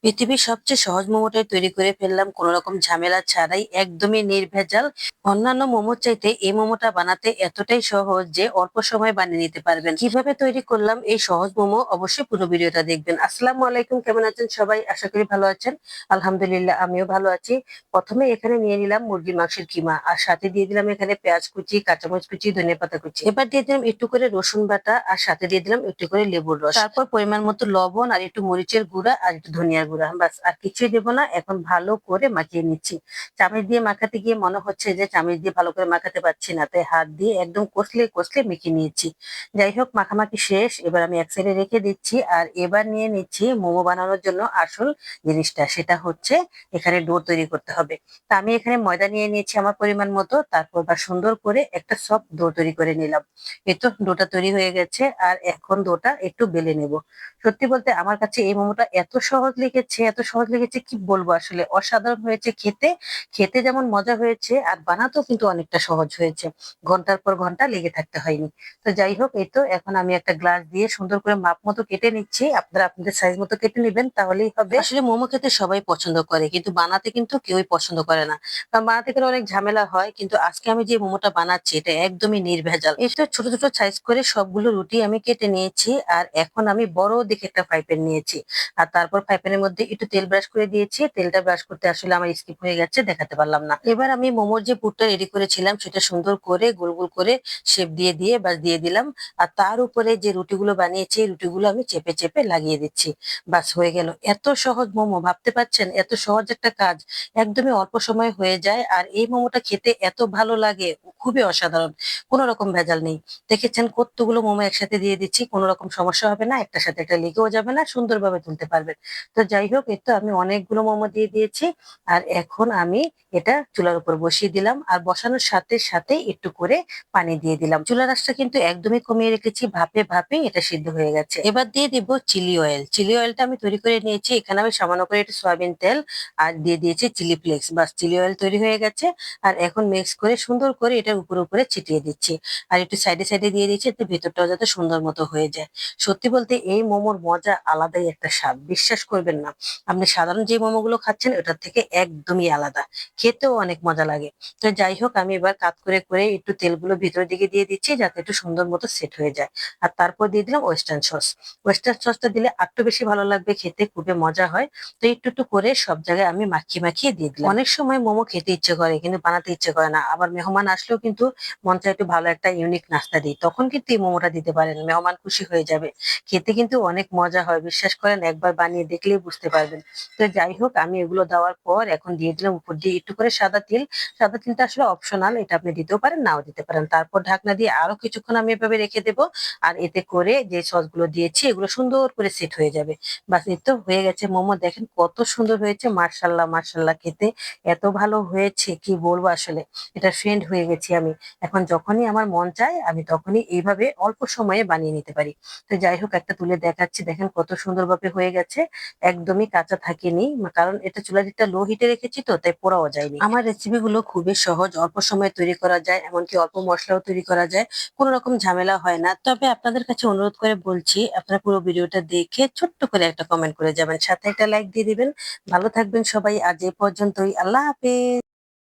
পৃথিবীর সবচেয়ে সহজ মোমোটাই তৈরি করে ফেললাম কোনো রকম ঝামেলা ছাড়াই, একদমই নির্ভেজাল। অন্যান্য মোমোর চাইতে এই মোমোটা বানাতে এতটাই সহজ যে অল্প সময় বানিয়ে নিতে পারবেন। কিভাবে তৈরি করলাম এই সহজ মোমো, অবশ্যই পুরো ভিডিওটা দেখবেন। আসসালামু আলাইকুম, কেমন আছেন সবাই? আশা করি ভালো আছেন। আলহামদুলিল্লাহ, আমিও ভালো আছি। প্রথমে এখানে নিয়ে নিলাম মুরগির মাংসের কিমা, আর সাথে দিয়ে দিলাম এখানে পেঁয়াজ কুচি, কাঁচামরিচ কুচি, ধনেপাতা কুচি। এবার দিয়ে দিলাম একটু করে রসুন বাটা, আর সাথে দিয়ে দিলাম একটু করে লেবুর রস। তারপর পরিমাণ মতো লবণ, আর একটু মরিচের গুঁড়া, আর একটু ধনিয়ার গুঁড়া, বাস আর কিছুই দেবো না। এখন ভালো করে মাখিয়ে নিচ্ছি। চামচ দিয়ে মাখাতে গিয়ে মনে হচ্ছে যে চামচ দিয়ে ভালো করে মাখাতে পারছি না, তাই হাত দিয়ে একদম কষলে কষলে মেখে নিয়েছি। যাই হোক, মাখামাখি শেষ। এবার আমি এক সাইডে রেখে দিচ্ছি, আর এবার নিয়ে নিচ্ছি মোমো বানানোর জন্য আসল জিনিসটা, সেটা হচ্ছে এখানে ডো তৈরি করতে হবে। তা আমি এখানে ময়দা নিয়ে নিয়েছি আমার পরিমাণ মতো, তারপর বা সুন্দর করে একটা সফট ডো তৈরি করে নিলাম। এই তো ডোটা তৈরি হয়ে গেছে, আর এখন ডোটা একটু বেলে নেব। সত্যি বলতে আমার কাছে এই মোমোটা এত সহজ লেগেছে, এত সহজ লেগেছে, কি বলবো, আসলে অসাধারণ হয়েছে খেতে। খেতে যেমন মজা হয়েছে, আর বানাতেও কিন্তু অনেকটা সহজ হয়েছে। ঘন্টার পর ঘন্টা লেগে থাকতে হয়নি। তো যাই হোক, এই তো এখন আমি একটা গ্লাস দিয়ে সুন্দর করে মাপ মতো কেটে নিচ্ছি। আপনারা আপনাদের সাইজ মতো কেটে নেবেন, তাহলেই হবে। আসলে মোমো খেতে সবাই পছন্দ করে, কিন্তু বানাতে কিন্তু কেউই পছন্দ করে না। কারণ বানাতে গেলে অনেক ঝামেলা হয়। কিন্তু আজকে আমি যে মোমোটা বানাচ্ছি এটা একদমই নির্ভেজাল। এই তো ছোট ছোট সাইজ করে সবগুলো রুটি আমি কেটে নিয়েছি, আর এখন আমি বড় দেখে একটা ফ্রাই প্যান নিয়েছি। আর তারপর ফ্রাই প্যানের মধ্যে একটু তেল ব্রাশ করে দিয়েছি। তেলটা ব্রাশ করতে আসলে আমার স্কিপ হয়ে গেছে, দেখাতে পারলাম না। এবার আমি মোমোর যে পুরটা রেডি করেছিলাম সেটা সুন্দর করে গোল গোল করে শেপ দিয়ে দিয়ে বাস দিয়ে দিলাম। আর তার উপরে যে রুটিগুলো বানিয়েছি এই রুটিগুলো আমি চেপে চেপে লাগিয়ে দিচ্ছি। বাস হয়ে গেল। এত সহজ মোমো, ভাবতে পারছেন? এত সহজ একটা কাজ একদমই অল্প সময় হয়ে যায়। আর এই মোমোটা খেতে এত ভালো লাগে, খুবই অসাধারণ। কোনো রকম ভেজাল নেই। দেখেছেন কতগুলো মোমো একসাথে দিয়ে দিচ্ছি, কোনো রকম সমস্যা হবে না, একটার সাথে একটা লেগেও যাবে না, সুন্দরভাবে তুলতে পারবেন। তো যাই হোক, এই তো আমি অনেকগুলো মোমো দিয়ে দিয়েছি। আর এখন আমি এটা চুলার উপর বসিয়ে দিলাম, আর বসানোর সাথে সাথে একটু করে পানি দিয়ে দিলাম। চুলার আঁচটা কিন্তু একদমই কমিয়ে রেখেছি, ভাপে ভাপে এটা সিদ্ধ হয়ে গেছে। এবার দিয়ে দিব চিলি অয়েল। চিলি অয়েলটা আমি তৈরি করে নিয়েছি। এখানে আমি সামান্য করে একটু সয়াবিন তেল আর দিয়ে দিয়েছি চিলি ফ্লেক্স, বাস চিলি অয়েল তৈরি হয়ে গেছে। আর এখন মিক্স করে সুন্দর করে এটার উপরে উপরে ছিটিয়ে দিচ্ছি। আর একটু সাইডে সাইডে দিয়ে দিচ্ছি, এতে ভেতরটাও যাতে সুন্দর মতো হয়ে যায়। সত্যি বলতে এই মোমোর মজা আলাদাই একটা স্বাদ, বিশ্বাস করবেন না। আপনি সাধারণ যে মোমোগুলো খাচ্ছেন ওটার থেকে একদমই আলাদা। খেতেও অনেক মজা লাগে। তো যাই হোক, আমি এবার কাত করে করে একটু তেলগুলো ভিতরের দিকে দিয়ে দিচ্ছি, যাতে একটু সুন্দর মতো সেট হয়ে যায়। আর তারপর দিয়ে দিলাম ওয়েস্টার্ন সস। ওয়েস্টার্ন সসটা দিলে আরো বেশি ভালো লাগবে, খেতে খুবই মজা হয়। তো একটু একটু করে সব জায়গায় আমি মাখিয়ে মাখিয়ে দিয়ে দিলাম। অনেক সময় মোমো খেতে ইচ্ছে করে কিন্তু বানাতে ইচ্ছে করে না। আবার মেহমান আসলেও কিন্তু মন চায় একটু ভালো একটা ইউনিক নাস্তা দিই, তখন কিন্তু এই মোমোটা দিতে পারেন, মেহমান খুশি হয়ে যাবে। খেতে কিন্তু অনেক মজা হয়, বিশ্বাস করেন, একবার বানিয়ে দেখলেই বুঝতে পারবেন। তো যাই হোক, আমি এগুলো দেওয়ার পর এখন দিয়ে দিলাম উপর দিয়ে একটু করে সাদা তিল। সাদা তিলটা আসলে অপশনাল, এটা আপনি দিতেও পারেন নাও দিতে পারেন। তারপর ঢাকনা দিয়ে আরো কিছুক্ষণ আমি এভাবে রেখে দেবো। আর এতে করে যে সসগুলো দিয়েছি এগুলো সুন্দর করে সেট হয়ে যাবে। বাস এই তো হয়ে গেছে মোমো। দেখেন কত সুন্দর হয়েছে, মার্শাল্লাহ মার্শাল্লাহ, খেতে এত ভালো হয়েছে কি বলবো আসলে। এটা ফ্রেন্ড হয়ে গেছি আমি। এখন যখনই আমার মন চায় আমি তখনই এইভাবে অল্প সময়ে বানিয়ে নিতে পারি। তো যাই হোক, একটা তুলে দেখাচ্ছি, দেখেন কত সুন্দরভাবে হয়ে গেছে। একদমই কাঁচা থাকেনি, কারণ এটা চুলাটা লো হিটে রেখেছি তো, তাই পোড়াও যায়নি। আমার রেসিপি গুলো খুবই সহজ, অল্প সময়ে তৈরি করা যায়, এমনকি অল্প মশলাও তৈরি করা যায়। কোনো রকম ঝামেলা হয় না। তবে আপনাদের কাছে অনুরোধ করে বলছি, আপনারা পুরো ভিডিওটা দেখে ছোট্ট করে একটা কমেন্ট করে যাবেন, সাথে একটা লাইক দিয়ে দিবেন। ভালো থাকবেন সবাই, আজ এ পর্যন্তই। আল্লাহ হাফেজ।